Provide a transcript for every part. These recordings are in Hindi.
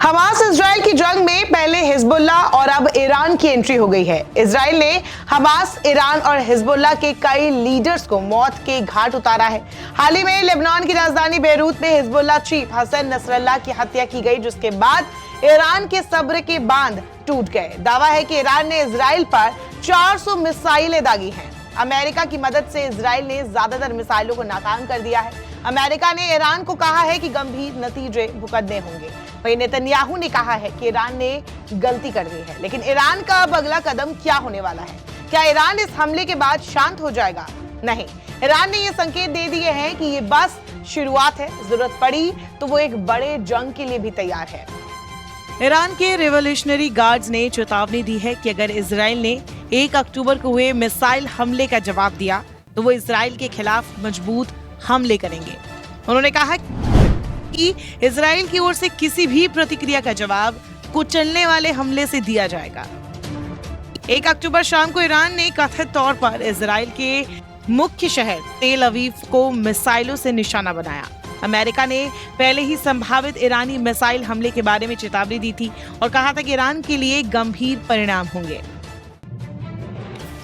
हमास इजराइल की जंग में पहले हिजबुल्ला और अब ईरान की एंट्री हो गई है। इजराइल ने हमास, ईरान और हिजबुल्ला के कई लीडर्स को मौत के घाट उतारा है। हाल ही में लेबनान की राजधानी बेरूत में हिजबुल्ला चीफ हसन नसरल्लाह की हत्या की गई, जिसके बाद ईरान के सब्र के बांध टूट गए। दावा है कि ईरान ने इजराइल पर 400 मिसाइलें दागी हैं। अमेरिका की मदद से इजराइल ने ज्यादातर मिसाइलों को नाकाम कर दिया है। अमेरिका ने ईरान को कहा है कि गंभीर नतीजे भुगतने होंगे। वहीं नेतन्याहू ने कहा है कि ईरान ने गलती कर दी है, लेकिन ईरान का अब अगला कदम क्या होने वाला है? क्या ईरान इस हमले के बाद शांत हो जाएगा? नहीं, ईरान ने ये संकेत दे दिए हैं कि ये बस शुरुआत है। जरूरत पड़ी तो वो एक बड़े जंग के लिए भी तैयार है। ईरान के रिवॉल्यूशनरी गार्ड्स ने चेतावनी दी है कि अगर इजराइल ने 1 अक्टूबर को हुए मिसाइल हमले का जवाब दिया तो वो इजराइल के खिलाफ मजबूत हमले करेंगे। उन्होंने कहा कि इजराइल की ओर से किसी भी प्रतिक्रिया का जवाब कुचलने वाले हमले से दिया जाएगा। 1 अक्टूबर शाम को ईरान ने कथित तौर पर इजराइल के मुख्य शहर तेल अवीव को मिसाइलों से निशाना बनाया। अमेरिका ने पहले ही संभावित ईरानी मिसाइल हमले के बारे में चेतावनी दी थी और कहा था कि ईरान के लिए गंभीर परिणाम होंगे।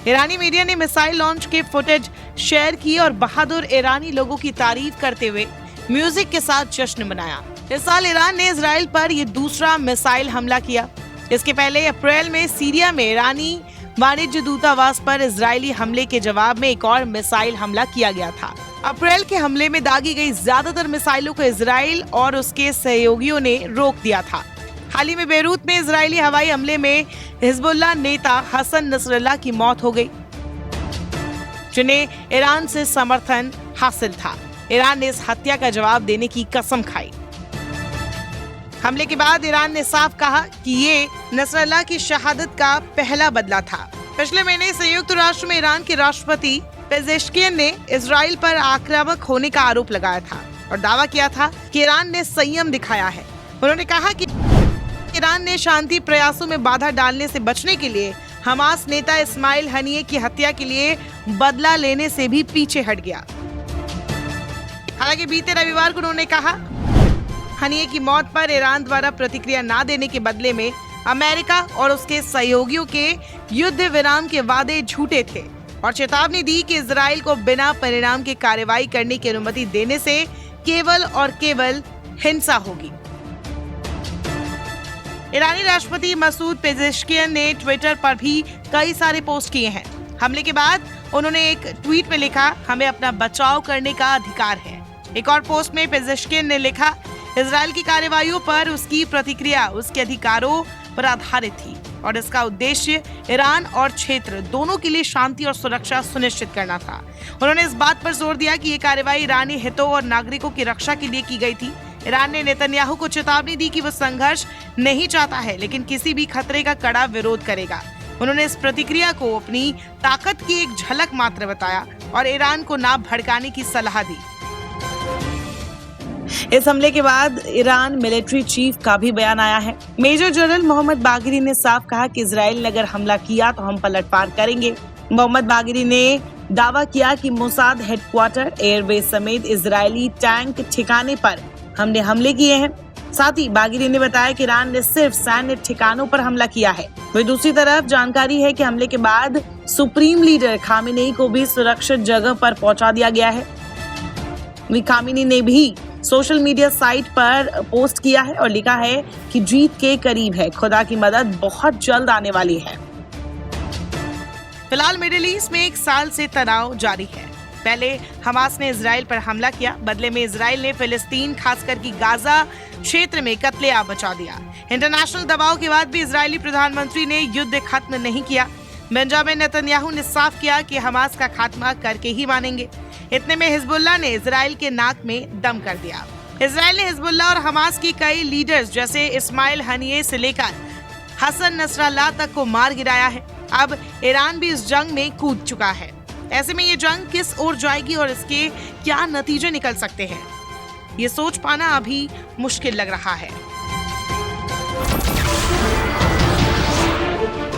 ईरानी मीडिया ने मिसाइल लॉन्च के फुटेज शेयर की और बहादुर ईरानी लोगों की तारीफ करते हुए म्यूजिक के साथ जश्न मनाया। इस साल ईरान ने इजराइल पर यह दूसरा मिसाइल हमला किया। इसके पहले अप्रैल में सीरिया में ईरानी वाणिज्य दूतावास पर इजरायली हमले के जवाब में एक और मिसाइल हमला किया गया था। अप्रैल के हमले में दागी गई ज्यादातर मिसाइलों को इजराइल और उसके सहयोगियों ने रोक दिया था। हाल ही में बेरूत में इजरायली हवाई हमले में हिजबुल्लाह नेता हसन नसरल्लाह की मौत हो गई, जिन्हें ईरान से समर्थन हासिल था। ईरान ने इस हत्या का जवाब देने की कसम खाई। हमले के बाद ईरान ने साफ कहा कि ये नसरल्लाह की शहादत का पहला बदला था। पिछले महीने संयुक्त राष्ट्र में ईरान के राष्ट्रपति पेजेश्कियन ने इजराइल पर आक्रामक होने का आरोप लगाया था और दावा किया था कि ईरान ने संयम दिखाया है। उन्होंने कहा कि ईरान ने शांति प्रयासों में बाधा डालने से बचने के लिए हमास नेता इस्माइल हनिये की हत्या के लिए बदला लेने से भी पीछे हट गया। हालांकि बीते रविवार को उन्होंने कहा हनिये की मौत पर ईरान द्वारा प्रतिक्रिया न देने के बदले में अमेरिका और उसके सहयोगियों के युद्ध विराम के वादे झूठे थे और चेतावनी दी कि इजराइल को बिना परिणाम की कार्रवाई करने की अनुमति देने से केवल और केवल हिंसा होगी। ईरानी राष्ट्रपति मसूद पेजेश्कियन ने ट्विटर पर भी कई सारे पोस्ट किए हैं। हमले के बाद उन्होंने एक ट्वीट में लिखा, हमें अपना बचाव करने का अधिकार है। एक और पोस्ट में पेजेश्कियन ने लिखा, इजराइल की कार्रवाइयों पर उसकी प्रतिक्रिया उसके अधिकारों पर आधारित थी और इसका उद्देश्य ईरान और क्षेत्र दोनों के लिए शांति और सुरक्षा सुनिश्चित करना था। उन्होंने इस बात पर जोर दिया कि ये कार्रवाई ईरानी हितों और नागरिकों की रक्षा के लिए की गई थी। ईरान ने नेतन्याहू को चेतावनी दी कि वो संघर्ष नहीं चाहता है, लेकिन किसी भी खतरे का कड़ा विरोध करेगा। उन्होंने इस प्रतिक्रिया को अपनी ताकत की एक झलक मात्र बताया और ईरान को ना भड़काने की सलाह दी। इस हमले के बाद ईरान मिलिट्री चीफ का भी बयान आया है। मेजर जनरल मोहम्मद बागरी ने साफ कहा कि इजराइल ने अगर हमला किया तो हम पलटवार करेंगे। मोहम्मद बागरी ने दावा किया कि मोसाद हेडक्वार्टर, एयरबेस समेत इजरायली टैंक ठिकाने पर हमने हमले किए हैं। साथ ही बागरी ने बताया कि ईरान ने सिर्फ सैन्य ठिकानों पर हमला किया है। वहीं दूसरी तरफ जानकारी है कि हमले के बाद सुप्रीम लीडर खामेनेई को भी सुरक्षित जगह पर पहुंचा दिया गया है। वहीं खामेनेई ने भी सोशल मीडिया साइट पर पोस्ट किया है और लिखा है कि जीत के करीब है, खुदा की मदद बहुत जल्द आने वाली है। फिलहाल मिडिल ईस्ट में 1 साल से तनाव जारी है। पहले हमास ने इजराइल पर हमला किया, बदले में इजराइल ने फिलिस्तीन खासकर की गाजा क्षेत्र में कत्लेआम मचा दिया। इंटरनेशनल दबाव के बाद भी इजरायली प्रधानमंत्री ने युद्ध खत्म नहीं किया। बेंजामिन नेतन्याहू ने साफ किया कि हमास का खात्मा करके ही मानेंगे। इतने में हिजबुल्लाह ने इजराइल के नाक में दम कर दिया। इजराइल ने हिजबुल्लाह और हमास की कई लीडर्स जैसे इस्माइल हनिये से लेकर हसन नसरल्लाह तक को मार गिराया है। अब ईरान भी इस जंग में कूद चुका है। ऐसे में ये जंग किस ओर जाएगी और इसके क्या नतीजे निकल सकते हैं, ये सोच पाना अभी मुश्किल लग रहा है।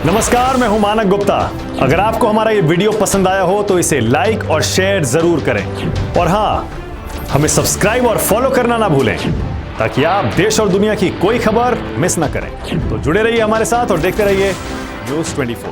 नमस्कार, मैं हूं मानक गुप्ता। अगर आपको हमारा ये वीडियो पसंद आया हो तो इसे लाइक और शेयर जरूर करें और हाँ, हमें सब्सक्राइब और फॉलो करना ना भूलें ताकि आप देश और दुनिया की कोई खबर मिस ना करें। तो जुड़े रहिए हमारे साथ और देखते रहिए News 24।